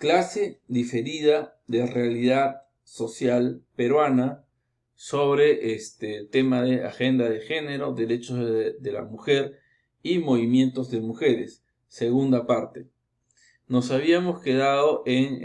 clase diferida de realidad social peruana sobre este tema de agenda de género, derechos de la mujer y movimientos de mujeres. Segunda parte. Nos habíamos quedado en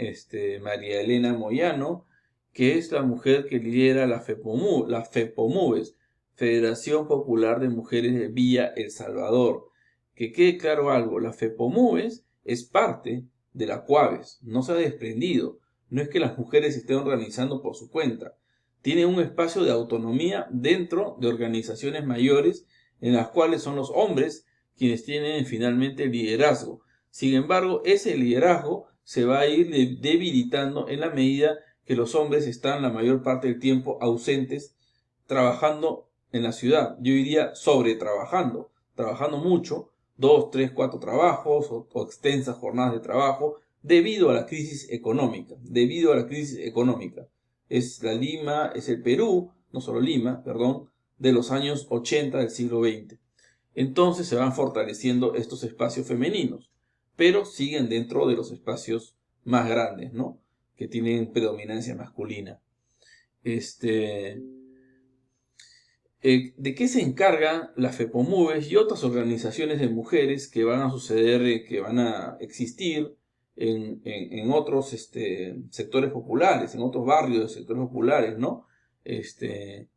María Elena Moyano, que es la mujer que lidera la FEPOMUVES, Federación Popular de Mujeres de Villa El Salvador. Que quede claro algo, la FEPOMUVES es parte de la CUAVES, no se ha desprendido, no es que las mujeres se estén organizando por su cuenta, tiene un espacio de autonomía dentro de organizaciones mayores en las cuales son los hombres quienes tienen finalmente el liderazgo. Sin embargo, ese liderazgo se va a ir debilitando en la medida que los hombres están la mayor parte del tiempo ausentes trabajando en la ciudad. Yo diría trabajando mucho, 2, 3, 4 trabajos o extensas jornadas de trabajo debido a la crisis económica. Es el Perú, no solo Lima, perdón, de los años 80 del siglo XX. Entonces se van fortaleciendo estos espacios femeninos, pero siguen dentro de los espacios más grandes, ¿no? Que tienen predominancia masculina. ¿De qué se encargan las FEPOMUVES y otras organizaciones de mujeres que van a suceder, que van a existir en otros sectores populares, en otros barrios de sectores populares, ¿no? En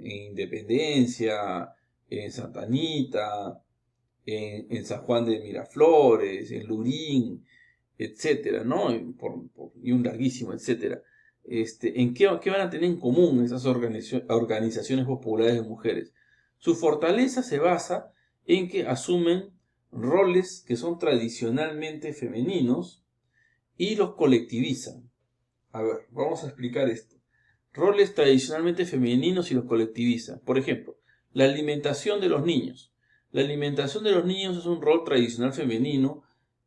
Independencia, en Santa Anita, en San Juan de Miraflores, en Lurín, etcétera, ¿no? Y un larguísimo, etcétera. ¿Qué van a tener en común esas organizaciones populares de mujeres? Su fortaleza se basa en que asumen roles que son tradicionalmente femeninos y los colectivizan. A ver, vamos a explicar esto. Roles tradicionalmente femeninos y los colectivizan. Por ejemplo, la alimentación de los niños. La alimentación de los niños es un rol tradicional femenino,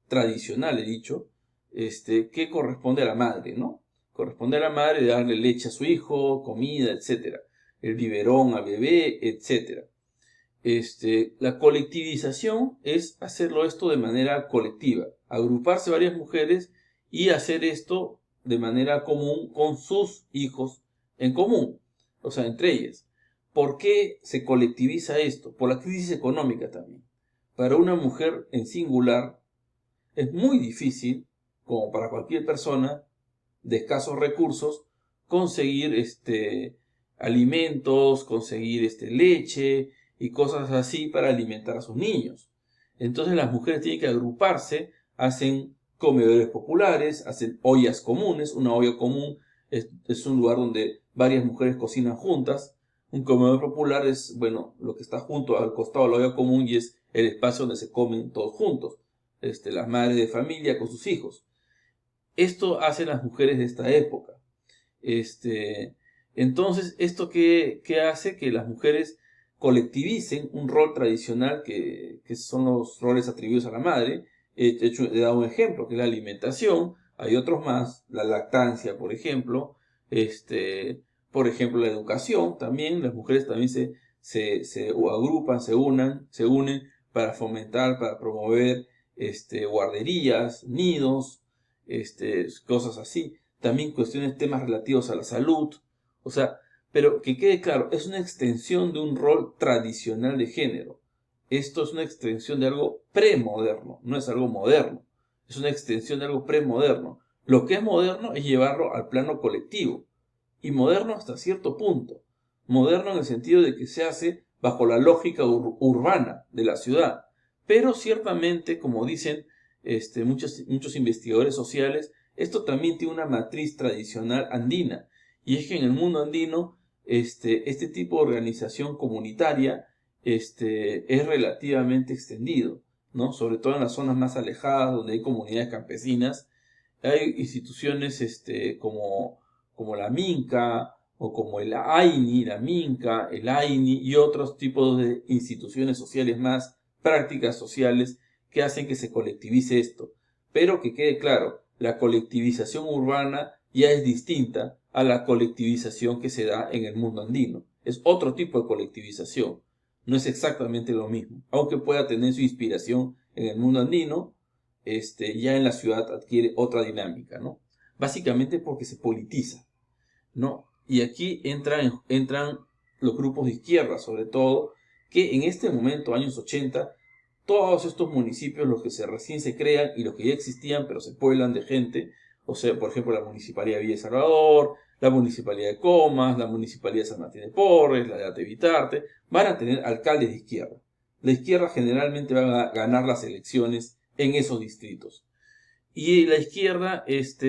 tradicional he dicho, que corresponde a la madre, ¿no? Corresponde a la madre darle leche a su hijo, comida, etc. El biberón al bebé, etc. La colectivización es hacerlo esto de manera colectiva, agruparse varias mujeres y hacer esto de manera común con sus hijos en común, o sea, entre ellas. ¿Por qué se colectiviza esto? Por la crisis económica también. Para una mujer en singular es muy difícil, como para cualquier persona de escasos recursos, conseguir alimentos, conseguir leche y cosas así para alimentar a sus niños. Entonces las mujeres tienen que agruparse, hacen comedores populares, hacen ollas comunes. Una olla común es un lugar donde varias mujeres cocinan juntas. Un comedor popular es, bueno, lo que está junto al costado de la olla común y es el espacio donde se comen todos juntos. Las madres de familia con sus hijos. Esto hacen las mujeres de esta época. Entonces, ¿esto qué hace? Que las mujeres colectivicen un rol tradicional que son los roles atribuidos a la madre. He dado un ejemplo, que es la alimentación. Hay otros más, la lactancia, por ejemplo. La educación también. Las mujeres también se agrupan, se unen para fomentar, para promover guarderías, nidos, cosas así. También cuestiones, temas relativos a la salud. O sea, pero que quede claro, es una extensión de un rol tradicional de género. Esto es una extensión de algo premoderno, no es algo moderno. Es una extensión de algo premoderno. Lo que es moderno es llevarlo al plano colectivo. Y moderno hasta cierto punto. Moderno en el sentido de que se hace bajo la lógica urbana de la ciudad. Pero ciertamente, como dicen muchos investigadores sociales, esto también tiene una matriz tradicional andina. Y es que en el mundo andino, este tipo de organización comunitaria es relativamente extendido, ¿no? Sobre todo en las zonas más alejadas, donde hay comunidades campesinas. Hay instituciones como la Minca o como el AINI, la Minca, el AINI y otros tipos de instituciones sociales más, prácticas sociales que hacen que se colectivice esto. Pero que quede claro, la colectivización urbana ya es distinta a la colectivización que se da en el mundo andino. Es otro tipo de colectivización. No es exactamente lo mismo. Aunque pueda tener su inspiración en el mundo andino, ya en la ciudad adquiere otra dinámica, ¿no? Básicamente porque se politiza, ¿no? Y aquí entran los grupos de izquierda, sobre todo, que en este momento, años 80, todos estos municipios, los que recién se crean y los que ya existían, pero se pueblan de gente, o sea, por ejemplo, la Municipalidad de Villa Salvador, la Municipalidad de Comas, la Municipalidad de San Martín de Porres, la de Atevitarte, van a tener alcaldes de izquierda. La izquierda generalmente va a ganar las elecciones en esos distritos. Y la izquierda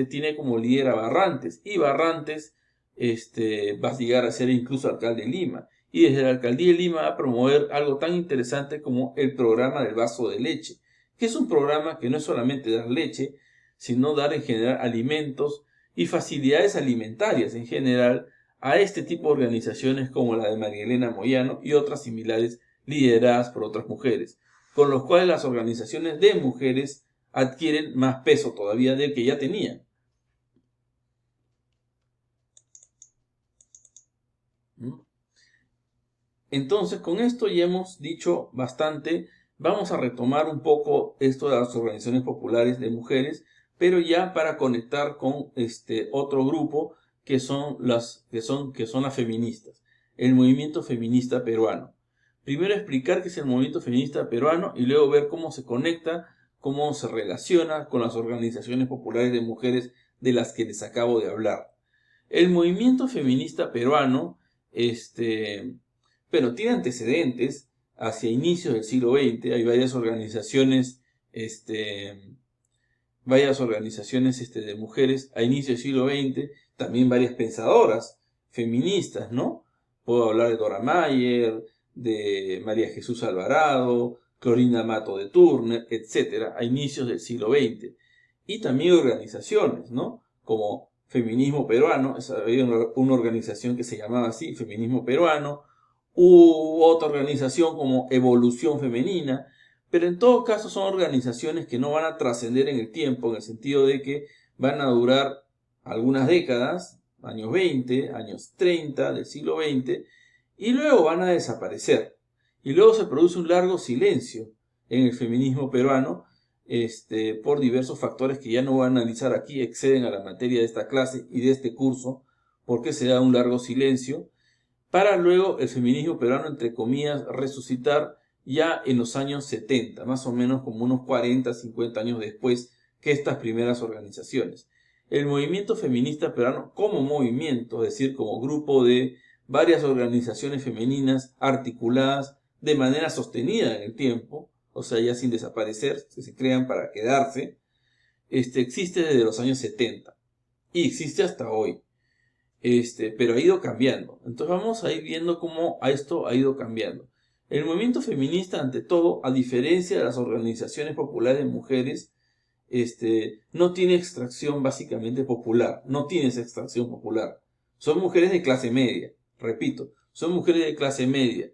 tiene como líder a Barrantes, y Barrantes va a llegar a ser incluso alcalde de Lima. Y desde la alcaldía de Lima va a promover algo tan interesante como el programa del vaso de leche, que es un programa que no es solamente dar leche, sino dar en general alimentos y facilidades alimentarias en general a este tipo de organizaciones como la de María Elena Moyano y otras similares lideradas por otras mujeres, con los cuales las organizaciones de mujeres adquieren más peso todavía del que ya tenían. Entonces, con esto ya hemos dicho bastante. Vamos a retomar un poco esto de las organizaciones populares de mujeres, pero ya para conectar con otro grupo que son las feministas, el movimiento feminista peruano. Primero explicar qué es el movimiento feminista peruano y luego ver cómo se conecta, cómo se relaciona con las organizaciones populares de mujeres de las que les acabo de hablar. El movimiento feminista peruano, tiene antecedentes hacia inicios del siglo XX. Hay varias organizaciones, de mujeres a inicios del siglo XX, también varias pensadoras feministas, ¿no? Puedo hablar de Dora Mayer, de María Jesús Alvarado, Clorinda Mato de Turner, etc., a inicios del siglo XX. Y también organizaciones, ¿no? Como Feminismo Peruano, había una organización que se llamaba así, Feminismo Peruano, u otra organización como Evolución Femenina, pero en todo caso son organizaciones que no van a trascender en el tiempo, en el sentido de que van a durar algunas décadas, años 20, años 30 del siglo XX, y luego van a desaparecer. Y luego se produce un largo silencio en el feminismo peruano, por diversos factores que ya no voy a analizar aquí, exceden a la materia de esta clase y de este curso, porque se da un largo silencio, para luego el feminismo peruano, entre comillas, resucitar ya en los años 70, más o menos como unos 40, 50 años después que estas primeras organizaciones. El movimiento feminista peruano como movimiento, es decir, como grupo de varias organizaciones femeninas articuladas de manera sostenida en el tiempo, o sea, ya sin desaparecer, que se crean para quedarse, existe desde los años 70 y existe hasta hoy. Pero ha ido cambiando. Entonces vamos a ir viendo cómo esto ha ido cambiando. El movimiento feminista, ante todo, a diferencia de las organizaciones populares de mujeres, no tiene extracción básicamente popular. No tiene esa extracción popular. Son mujeres de clase media. Repito, son mujeres de clase media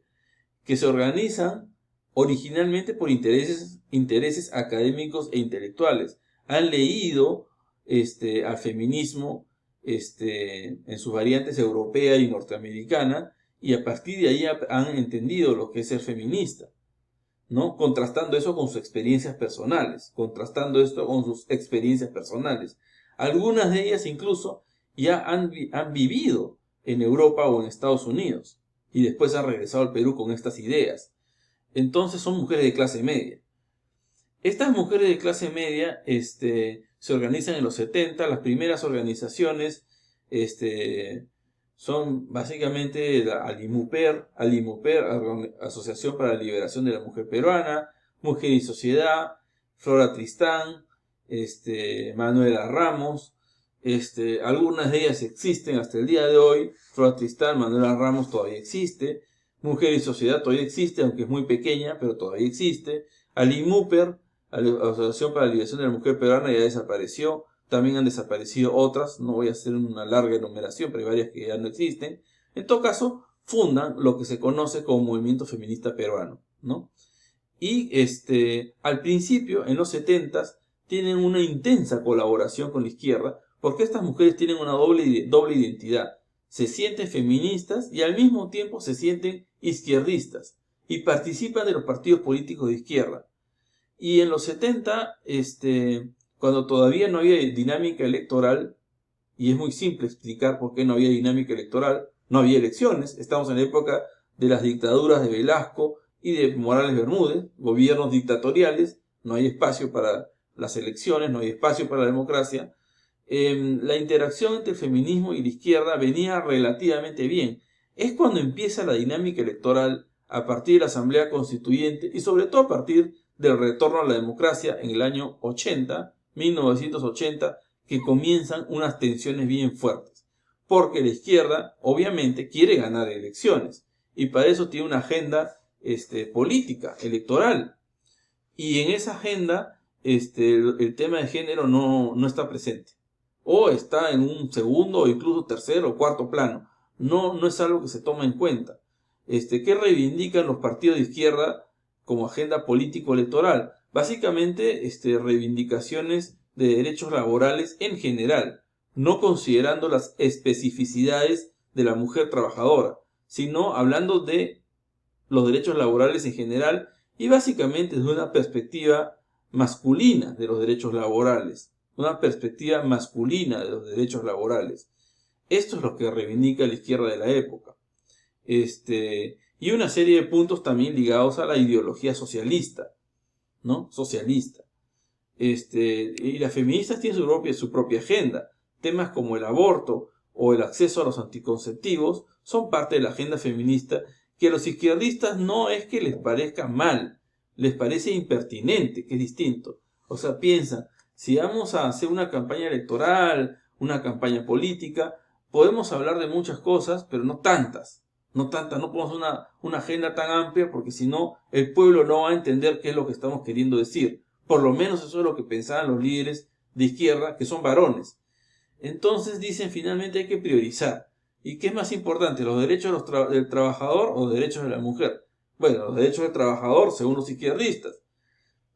que se organizan originalmente por intereses académicos e intelectuales. Han leído al feminismo en sus variantes europea y norteamericana, y a partir de ahí han entendido lo que es ser feminista, ¿no? Contrastando eso con sus experiencias personales, Algunas de ellas incluso ya han vivido en Europa o en Estados Unidos, y después han regresado al Perú con estas ideas. Entonces son mujeres de clase media. Estas mujeres de clase media se organizan en los 70. Las primeras organizaciones son básicamente la Alimuper, Asociación para la Liberación de la Mujer Peruana, Mujer y Sociedad, Flora Tristán, Manuela Ramos. Algunas de ellas existen hasta el día de hoy. Flora Tristán, Manuela Ramos todavía existe. Mujer y Sociedad todavía existe, aunque es muy pequeña, pero todavía existe. Alimuper, Asociación para la Liberación de la Mujer Peruana, ya desapareció. También han desaparecido otras, no voy a hacer una larga enumeración, pero hay varias que ya no existen. En todo caso, fundan lo que se conoce como Movimiento Feminista Peruano, ¿no? Y al principio, en los 70s, tienen una intensa colaboración con la izquierda, porque estas mujeres tienen una doble identidad. Se sienten feministas y al mismo tiempo se sienten izquierdistas, y participan de los partidos políticos de izquierda. Y en los 70, cuando todavía no había dinámica electoral, y es muy simple explicar por qué no había dinámica electoral, no había elecciones, estamos en la época de las dictaduras de Velasco y de Morales Bermúdez, gobiernos dictatoriales, no hay espacio para las elecciones, no hay espacio para la democracia. La interacción entre el feminismo y la izquierda venía relativamente bien. Es cuando empieza la dinámica electoral a partir de la Asamblea Constituyente y sobre todo a partir del retorno a la democracia en el año 80, 1980, que comienzan unas tensiones bien fuertes. Porque la izquierda obviamente quiere ganar elecciones y para eso tiene una agenda política, electoral. Y en esa agenda el tema de género no está presente. O está en un segundo o incluso tercero o cuarto plano. No es algo que se toma en cuenta. ¿Qué reivindican los partidos de izquierda como agenda político-electoral? Básicamente, reivindicaciones de derechos laborales en general, no considerando las especificidades de la mujer trabajadora, sino hablando de los derechos laborales en general y básicamente desde una perspectiva masculina de los derechos laborales, una perspectiva masculina de los derechos laborales. Esto es lo que reivindica la izquierda de la época. Y una serie de puntos también ligados a la ideología socialista, ¿no? Socialista. Y las feministas tienen su propia agenda. Temas como el aborto o el acceso a los anticonceptivos son parte de la agenda feminista que a los izquierdistas no es que les parezca mal, les parece impertinente, que es distinto. O sea, piensan, si vamos a hacer una campaña electoral, una campaña política, podemos hablar de muchas cosas, pero no tantas. No podemos hacer una agenda tan amplia porque si no, el pueblo no va a entender qué es lo que estamos queriendo decir. Por lo menos eso es lo que pensaban los líderes de izquierda, que son varones. Entonces dicen finalmente hay que priorizar. ¿Y qué es más importante, los derechos del trabajador o los derechos de la mujer? Bueno, los derechos del trabajador según los izquierdistas.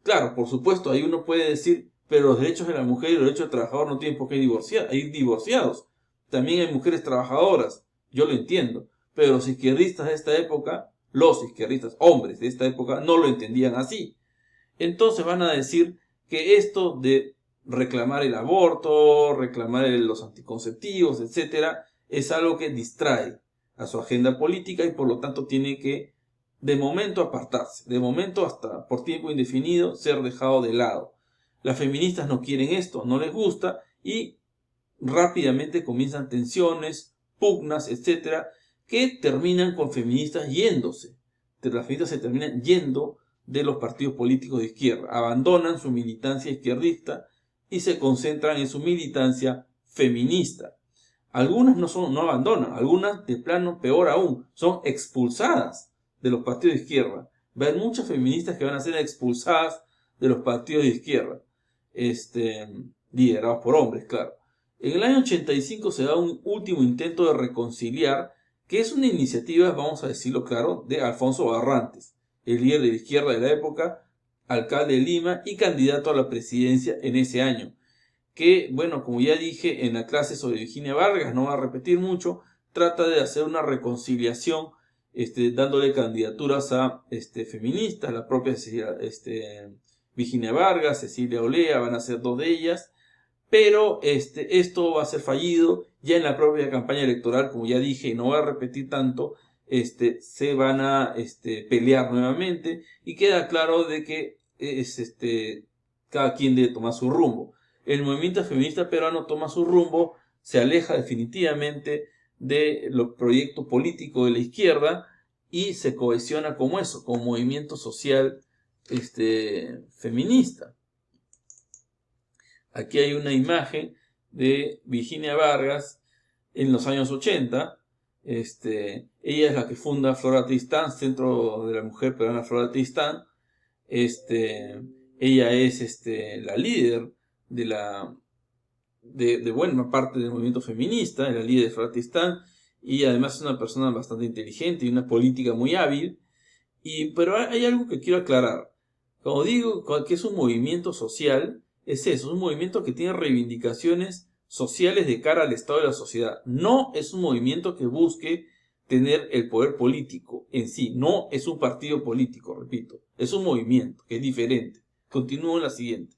Claro, por supuesto, ahí uno puede decir, pero los derechos de la mujer y los derechos del trabajador no tienen por qué ir divorciados. También hay mujeres trabajadoras, yo lo entiendo, pero los izquierdistas de esta época, los izquierdistas, hombres de esta época, no lo entendían así. Entonces van a decir que esto de reclamar el aborto, reclamar los anticonceptivos, etcétera, es algo que distrae a su agenda política y por lo tanto tiene que de momento apartarse, de momento hasta por tiempo indefinido ser dejado de lado. Las feministas no quieren esto, no les gusta y rápidamente comienzan tensiones, pugnas, etcétera, que terminan con feministas yéndose. Las feministas se terminan yendo de los partidos políticos de izquierda, abandonan su militancia izquierdista y se concentran en su militancia feminista. Algunas no abandonan, algunas de plano peor aún, son expulsadas de los partidos de izquierda. Va a haber muchas feministas que van a ser expulsadas de los partidos de izquierda, liderados por hombres, claro. En el año 85 se da un último intento de reconciliar, que es una iniciativa, vamos a decirlo claro, de Alfonso Barrantes, el líder de la izquierda de la época, alcalde de Lima y candidato a la presidencia en ese año. Que, bueno, como ya dije en la clase sobre Virginia Vargas, no va a repetir mucho, trata de hacer una reconciliación, dándole candidaturas a feministas, la propia Virginia Vargas, Cecilia Olea, van a ser dos de ellas, pero esto va a ser fallido ya en la propia campaña electoral, como ya dije, y no voy a repetir tanto, se van a pelear nuevamente y queda claro de que cada quien debe tomar su rumbo. El movimiento feminista peruano toma su rumbo, se aleja definitivamente de los proyectos políticos de la izquierda y se cohesiona como eso, como movimiento social feminista. Aquí hay una imagen de Virginia Vargas en los años 80. Ella es la que funda Flora Tristán, Centro de la Mujer Peruana Flora Tristán. Ella es la líder de buena parte del movimiento feminista, la líder de Flora Tristán, y además es una persona bastante inteligente y una política muy hábil. Pero hay algo que quiero aclarar. Como digo, que es un movimiento social, es eso, es un movimiento que tiene reivindicaciones sociales de cara al estado de la sociedad. No es un movimiento que busque tener el poder político en sí, no es un partido político, repito, es un movimiento que es diferente. Continúo en la siguiente.